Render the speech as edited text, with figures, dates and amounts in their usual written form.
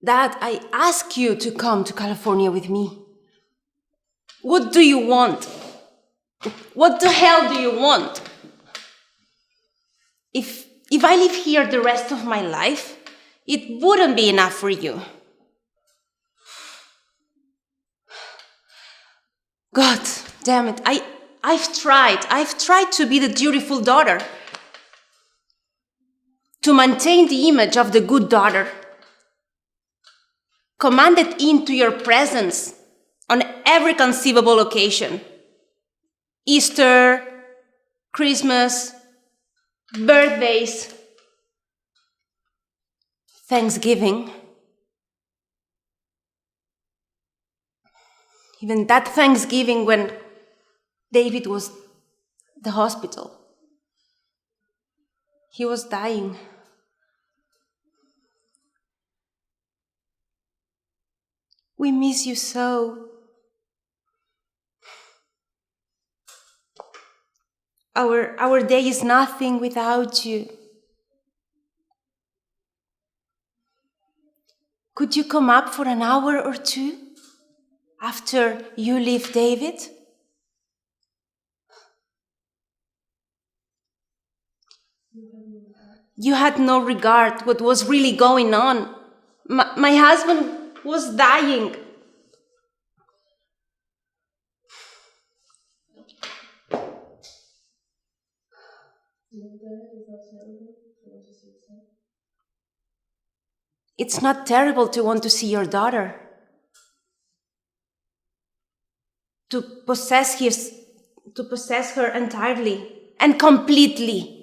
Dad, I ask you to come to California with me. What do you want? What the hell do you want? If I live here the rest of my life, it wouldn't be enough for you. God damn it, I've tried to be the dutiful daughter, to maintain the image of the good daughter, commanded into your presence on every conceivable occasion. Easter, Christmas, birthdays, Thanksgiving. Even that Thanksgiving when David was at the hospital. He was dying. We miss you so. Our day is nothing without you. Could you come up for an hour or two after you leave David? You had no regard what was really going on. My husband was dying. It's not terrible to want to see your daughter, to possess her entirely and completely.